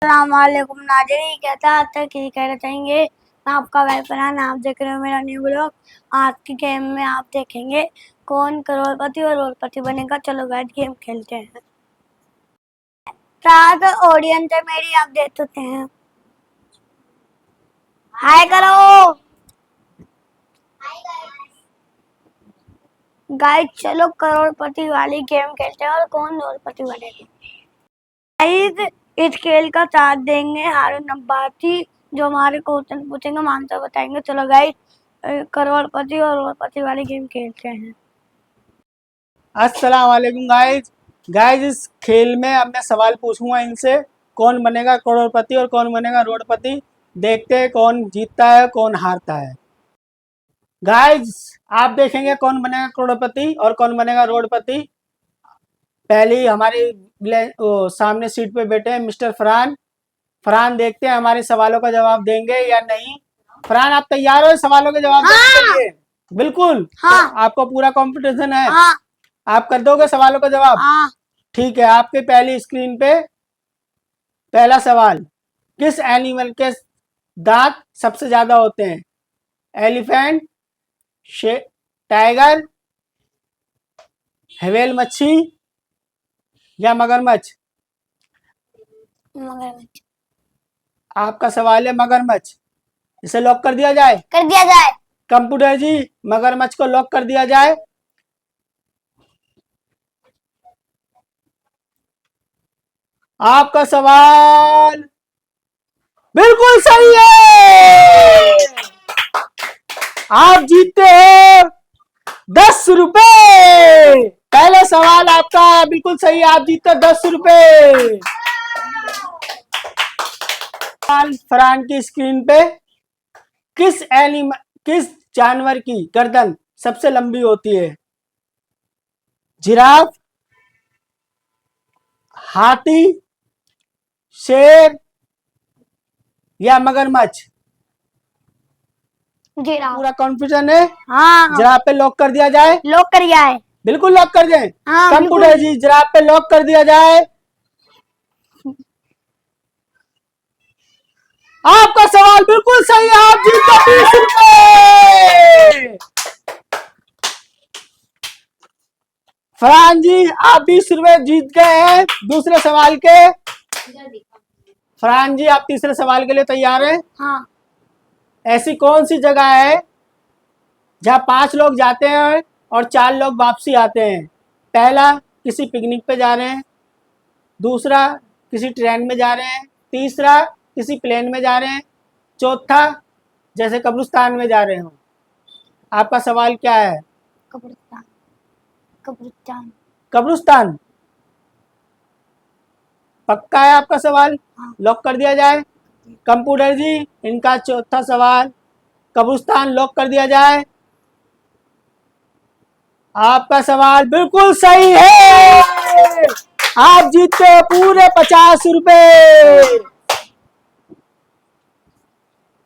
अस्सलामुअलैकुम नाज़रीन, कैसा आज तक यही कहना चाहेंगे। मैं आपका भाई फरहान, आप देख रहे हो मेरा न्यू ब्लॉग। आज की गेम में आप देखेंगे कौन करोड़पति और अरबपति बनेगा। चलो गाइस गेम खेलते हैं। साथ ऑडियंस है मेरी, आप देख सकते हैं। हाय करो गाइस, चलो करोड़पति वाली गेम खेलते हैं और कौन करोड़पति बनेगा। गाइस इस खेल का साथ देंगे हारून अब्बासी, जो हमारे क्वेश्चन पूछेंगे हम आंसर बताएंगे। चलो गाइस करोड़पति और अरबपति वाली गेम खेलते हैं। अस्सलाम वालेकुम गाइज इस खेल में अब मैं सवाल पूछूंगा इनसे, कौन बनेगा करोड़पति और कौन बनेगा रोडपति। देखते हैं कौन जीतता है कौन हारता है। गाइज आप देखेंगे कौन बनेगा करोड़पति और कौन बनेगा रोडपति। पहली हमारे सामने सीट पे बैठे हैं मिस्टर फरहान देखते हैं हमारे सवालों का जवाब देंगे या नहीं। फरहान आप तैयार हो सवालों के जवाब देने के लिए? बिल्कुल। हाँ। तो आपको पूरा कंपटीशन है। हाँ। आप कर दोगे सवालों का जवाब? हाँ। ठीक है। आपके पहली स्क्रीन पे पहला सवाल, किस एनिमल के दांत सबसे ज्यादा होते हैं? एलिफेंट, टाइगर, व्हेल मच्छी या मगरमच्छ? मगरमच्छ। आपका सवाल है मगरमच्छ। इसे लॉक कर दिया जाए? कर दिया जाए। कंप्यूटर जी मगरमच्छ को लॉक कर दिया जाए। आपका सवाल बिल्कुल सही है। आप जीतते हो 10 रुपए। पहले सवाल आपका बिल्कुल सही है, आप जीतते हो 10 रुपए। फरहान की स्क्रीन पे किस जानवर की गर्दन सबसे लंबी होती है? जिराफ, हाथी, शेर या मगरमच्छ? जिराफ। पूरा कॉन्फ्यूजन है? हाँ। जिराफ पे लॉक कर दिया जाए? लॉक कर दिया है। बिल्कुल लॉक कर दें। हाँ, कंप्यूटर जी जिराफ पे लॉक कर दिया जाए। आपका सवाल बिल्कुल सही है, आप जीतते 20 रुपए। फरहान जी आप 20 रुपए जीत गए हैं दूसरे सवाल के। फरहान जी आप तीसरे सवाल के लिए तैयार हैं? हाँ। ऐसी कौन सी जगह है जहां 5 लोग जाते हैं और 4 लोग वापसी आते हैं? पहला, किसी पिकनिक पे जा रहे हैं। दूसरा, किसी ट्रेन में जा रहे हैं। तीसरा, किसी प्लेन में जा रहे हैं। चौथा, जैसे कब्रिस्तान में जा रहे हो। आपका सवाल क्या है? कब्रिस्तान। कब्रिस्तान। कब्रिस्तान पक्का है आपका सवाल? हाँ। लॉक कर दिया जाए? कंप्यूटर जी इनका चौथा सवाल कब्रिस्तान लॉक कर दिया जाए। आपका सवाल बिल्कुल सही है, आप जीतते हो पूरे 50 रुपए।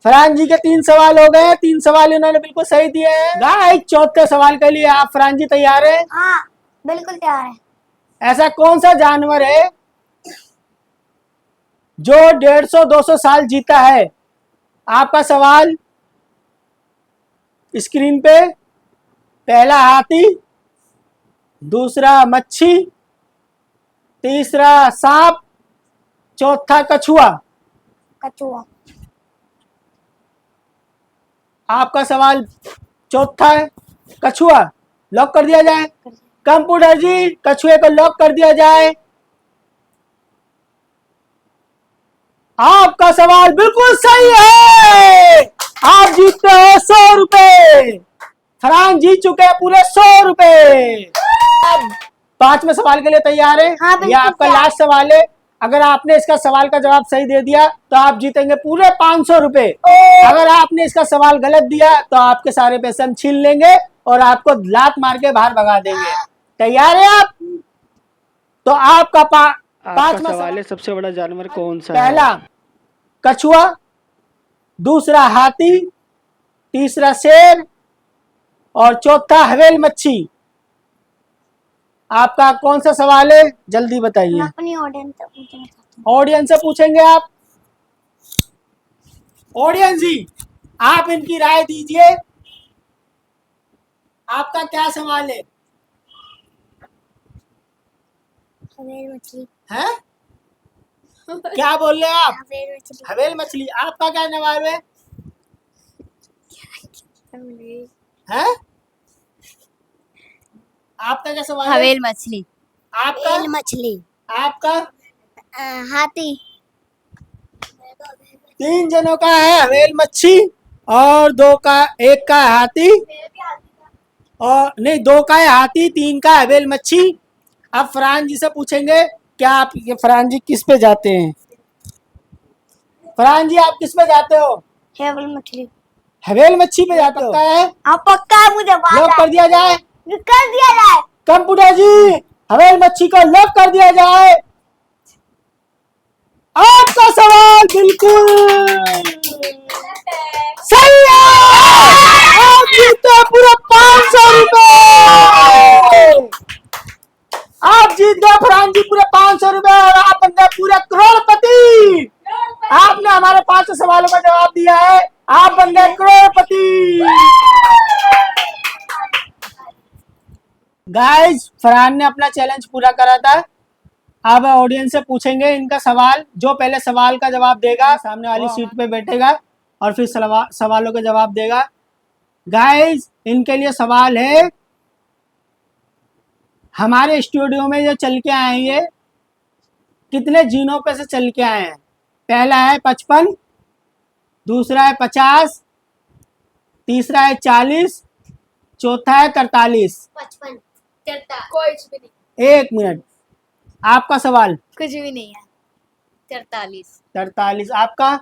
फरहान जी के 3 सवाल हो गए, 3 सवाल इन्होंने बिल्कुल सही दिए हैं। गाइस चौथे सवाल के लिए आप फरहान जी तैयार हैं? हाँ बिल्कुल तैयार है। ऐसा कौन सा जानवर है जो 150-200 साल जीता है? आपका सवाल स्क्रीन पे, पहला हाथी, दूसरा मच्छी, तीसरा सांप, चौथा कछुआ। कछुआ। आपका सवाल चौथा है कछुआ, लॉक कर दिया जाए? कंप्यूटर जी कछुए को लॉक कर दिया जाए। आपका सवाल बिल्कुल सही है, आप जीतते हो 100 रुपए। फरहान जीत चुके हैं पूरे 100 रुपए। आप 5वें सवाल के लिए तैयार हैं? हाँ, यह आपका लास्ट सवाल है। अगर आपने इसका सवाल का जवाब सही दे दिया तो आप जीतेंगे पूरे 500 रुपए। अगर आपने इसका सवाल गलत दिया तो आपके सारे पैसे हम छीन लेंगे और आपको लात मार के बाहर भगा देंगे। तैयार है आप? तो आपका 5वां सवाल है, सबसे बड़ा जानवर कौन सा है? पहला कछुआ, दूसरा हाथी, तीसरा शेर और चौथा व्हेल मच्छी। आपका कौन सा सवाल है, जल्दी बताइए। अपनी ऑडियंस से पूछना चाहता ऑडियंस से पूछेंगे आप। ऑडियंस जी, आप इनकी राय दीजिए, आपका क्या सवाल है? हवेल मछली। हैं? क्या बोल रहे हैं आप? हवेल मछली। हवेल मछली। आपका क्या जवाब है? हैं? आपका क्या सवाल है? हवेल मछली। आपका? हवेल मछली। आपका? हाथी। 3 जनों का है हवेल मच्छी और 2 का, 1 का है हाथी, और नहीं 2 का है हाथी, 3 का हवेल मच्छी। अब फरहान जी से पूछेंगे, क्या आप, ये फरहान जी किस पे जाते हैं? फरहान जी आप किस पे जाते हो? हवेल मछली। हवेल मच्छी पे जाते हो? पक्का है? हाँ पक्का है, मुझे लॉक कर दिया जाए? कर दिया जाए। कंप्यूटर जी, हवेल मच्छी को लॉक कर दिया जाए। आपका सवाल बिल्कुल सही है। आप जीते पूरे 500 रुपए। आप जीत गए फरहान जी पूरे 500 रुपए और आप बन गए पूरे करोड़पति। आपने हमारे 500 सवालों का जवाब दिया है, आप बन गए करोड़पति। गाइस, फरहान ने अपना चैलेंज पूरा करा था। अब ऑडियंस से पूछेंगे इनका सवाल। जो पहले सवाल का जवाब देगा सामने वाली सीट पे बैठेगा और फिर सवालों का जवाब देगा। गाइस, इनके लिए सवाल है, हमारे स्टूडियो में जो चल के आए ये कितने जीनों पे से चल के आए हैं? पहला है 55, दूसरा है 50, तीसरा है 40, चौथा है 43। 55। कुछ भी नहीं। 1 मिनट, आपका सवाल? कुछ भी नहीं है। 43। 43। आपका?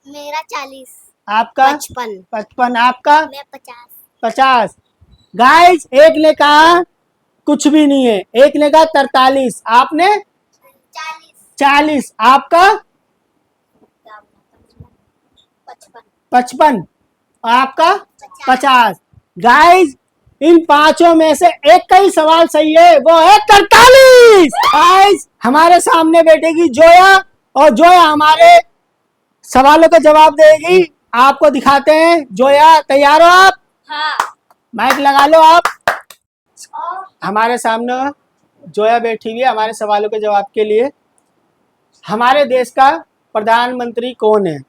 मेरा 40। आपका? 55। 55। आपका? मैं 50। 50। गाइस, एक ने कहा कुछ भी नहीं है, एक ने कहा 43, आपने 40। आपका? 55। आपका? 50। गाइस, इन पांचों में से एक का ही सवाल सही है, वो है 43। गाइस, हमारे सामने बैठेगी जोया और जोया हमारे सवालों का जवाब देगी। आपको दिखाते हैं। जोया, तैयार हो आप? हाँ। माइक लगा लो आप। हमारे सामने जोया बैठी हुई है हमारे सवालों के जवाब के लिए। हमारे देश का प्रधानमंत्री कौन है?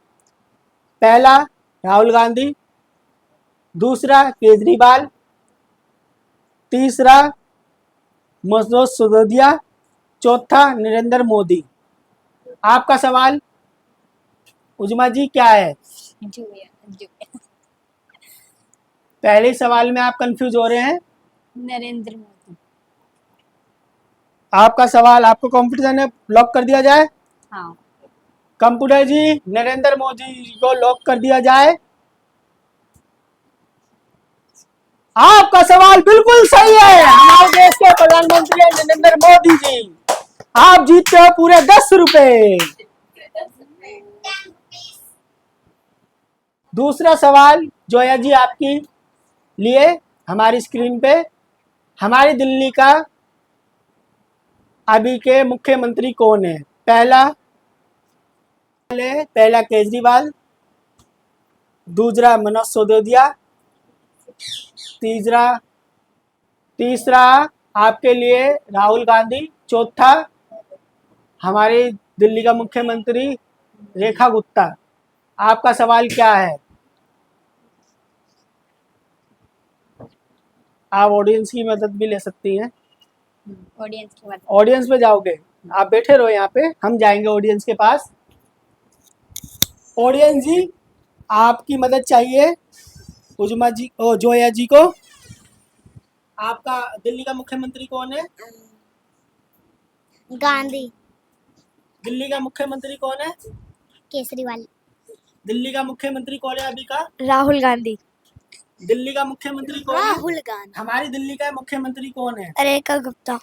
पहला राहुल गांधी, दूसरा केजरीवाल, तीसरा मनोज सिसोदिया, चौथा नरेंद्र मोदी। आपका सवाल उजमा जी क्या है? पहले सवाल में आप कंफ्यूज हो रहे हैं। नरेंद्र मोदी। आपका सवाल, आपको कॉन्फिडेंस है, लॉक कर दिया जाए? हाँ। कंप्यूटर जी, नरेंद्र मोदी को लॉक कर दिया जाए। आपका सवाल बिल्कुल सही है, हमारे देश के प्रधानमंत्री नरेंद्र मोदी जी। आप जीतते हो पूरे 10 रुपए। दूसरा सवाल जोया जी आपकी लिए हमारी स्क्रीन पे, हमारी दिल्ली का अभी के मुख्यमंत्री कौन है? पहला केजरीवाल, दूसरा मनोज सिसोदिया, तीसरा आपके लिए राहुल गांधी, चौथा हमारी दिल्ली का मुख्यमंत्री रेखा गुप्ता। आपका सवाल क्या है? आप ऑडियंस की मदद भी ले सकती हैं। ऑडियंस की मदद। ऑडियंस पे जाओगे? आप बैठे रहो यहाँ पे, हम जाएंगे ऑडियंस के पास। ऑडियंस जी, आपकी मदद चाहिए उजमा जी ओ जोया जी को। आपका दिल्ली का मुख्यमंत्री कौन है? गांधी। दिल्ली का मुख्यमंत्री कौन है? केजरीवाल। दिल्ली का मुख्यमंत्री कौन है अभी का? राहुल गांधी। दिल्ली का मुख्यमंत्री कौन है? राहुल गांधी। हमारी दिल्ली का मुख्यमंत्री कौन है? रेखा गुप्ता।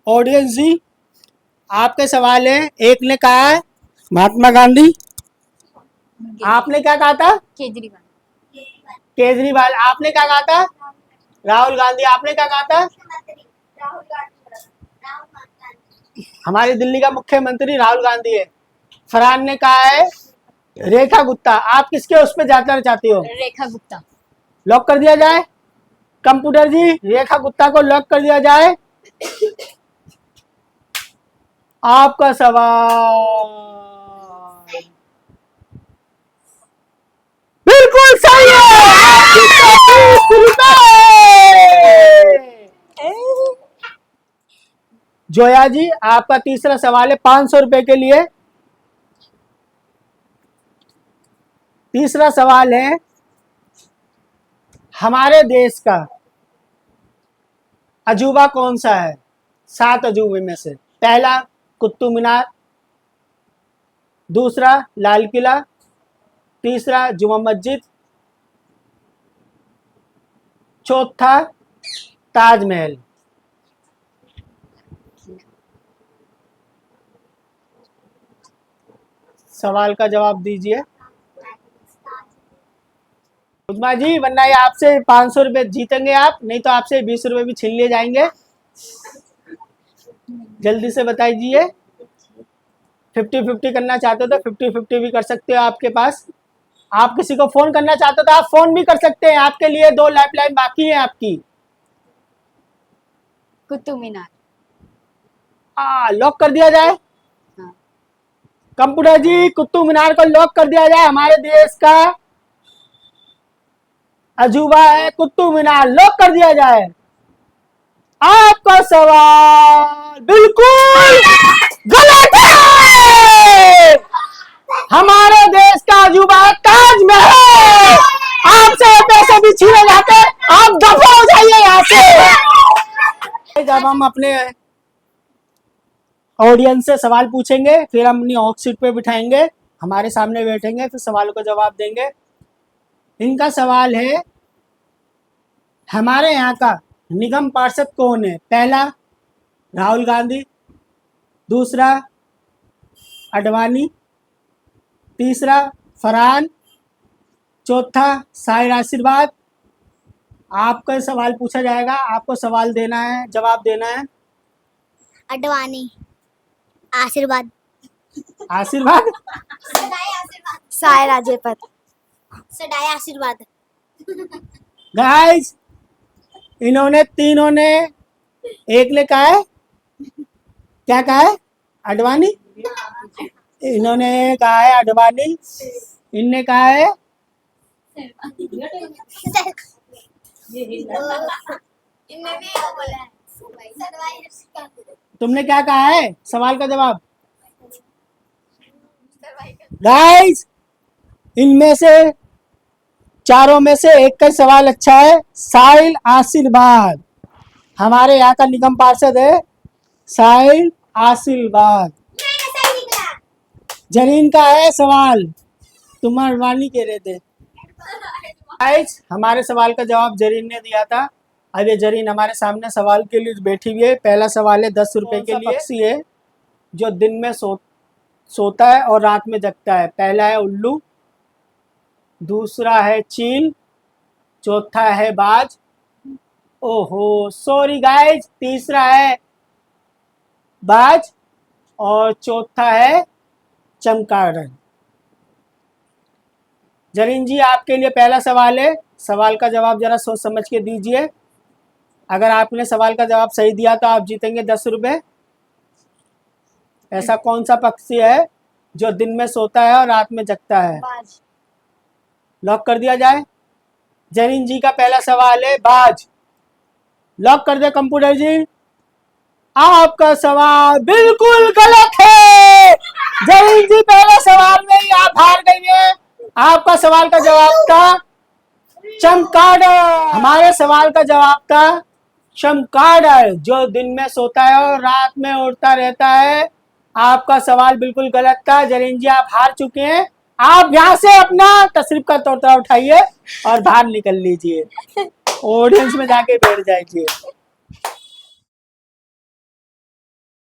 ऑडियंस जी, आपके सवाल है। एक ने कहा है महात्मा गांधी, आपने क्या कहा था? केजरीवाल। केजरीवाल। आपने क्या कहा था? राहुल गांधी। आपने क्या कहा था? हमारी दिल्ली का मुख्यमंत्री राहुल गांधी है। फरहान ने कहा है रेखा गुप्ता। आप किसके उस पर जाना चाहती हो? रेखा गुप्ता। लॉक कर दिया जाए। कंप्यूटर जी, रेखा गुप्ता को लॉक कर दिया जाए। आपका सवाल बिल्कुल सही है। आपके 130 रुपए। जोया जी, आपका तीसरा सवाल है 500 रुपए के लिए। तीसरा सवाल है, हमारे देश का अजूबा कौन सा है? 7 अजूबे में से। पहला कुतुब मीनार, दूसरा लाल किला, तीसरा जुमा मस्जिद, चौथा ताजमहल। सवाल का जवाब दीजिए उजमा जी, वरना ये आपसे 500 रुपए जीतेंगे आप, नहीं तो आपसे 20 रुपए भी छीन लिए जाएंगे। जल्दी से बताइए। 50-50 करना चाहते हो तो 50-50 भी कर सकते हो आपके पास। आप किसी को फोन करना चाहते हो तो आप फोन भी कर सकते हैं। आपके लिए 2 लाइफलाइन बाकी है आपकी। कुतुब मीनार। लॉक कर दिया जाए। हाँ। कंप्यूटर जी, कुतुब मीनार को लॉक कर दिया जाए। हमारे देश का अजूबा है कुतुब मीनार, लॉक कर दिया जाए। आपका सवाल बिल्कुल गलत है। हमारे देश का अजूबा है ताजमहल। आपसे पैसे भी छीने जाते हैं, आप दफा हो जाइए यहाँ से। जब हम अपने ऑडियंस से सवाल पूछेंगे, फिर हम अपनी हॉट सीट पे बिठाएंगे, हमारे सामने बैठेंगे, फिर सवालों का जवाब देंगे। इनका सवाल है, हमारे यहाँ का निगम पार्षद कौन है? पहला राहुल गांधी, दूसरा अडवाणी, तीसरा फरहान, चौथा साहिर आशीर्वाद। आपका सवाल पूछा जाएगा, आपको सवाल देना है, जवाब देना है। अडवाणी। आशीर्वाद। आशीर्वाद। साहिर आशीर्वाद। सदाई आशीर्वाद। गाइस, इन्होंने तीनों ने एक ने कहा है, क्या कहा है? अडवाणी। इन्होंने कहा है अडवाणी, इनने कहा है तुमने क्या कहा है? सवाल का जवाब। गाइस, इनमें से चारों में से एक का सवाल अच्छा है। साहिल आशीर्वाद हमारे यहाँ का निगम पार्षद है। साहिल आशीर्वाद। जरीन का है सवाल, तुम अडवाणी कह रहे थे। गाइस, हमारे सवाल का जवाब जरीन ने दिया था। अब ये जरीन हमारे सामने सवाल के लिए बैठी हुई है। पहला सवाल है 10 रुपए के लिए। पक्षी है जो दिन में सोता है और रात में जगता है? पहला है उल्लू, दूसरा है चील, चौथा है बाज। ओहो सॉरी गाइस, तीसरा है बाज और चौथा है चमगादड़। जरीन जी, आपके लिए पहला सवाल है। सवाल का जवाब जरा सोच समझ के दीजिए। अगर आपने सवाल का जवाब सही दिया तो आप जीतेंगे 10 रुपए। ऐसा कौन सा पक्षी है जो दिन में सोता है और रात में जगता है? बाज। लॉक कर दिया जाए। जरीन जी का पहला सवाल है बाज। लॉक कर दे कंप्यूटर जी। आपका सवाल बिल्कुल गलत है। जरीन जी, पहले सवाल में ही आप हार गई हैं। आपका सवाल का जवाब था चमगादड़। हमारे सवाल का जवाब था चमगादड़, जो दिन में सोता है और रात में उड़ता रहता है। आपका सवाल बिल्कुल गलत था। जरीन जी, आप हार चुके हैं। आप यहाँ से अपना तशरीफ का तोता उठाइए और बाहर निकल लीजिए, ऑडियंस में जाके बैठ जाइए।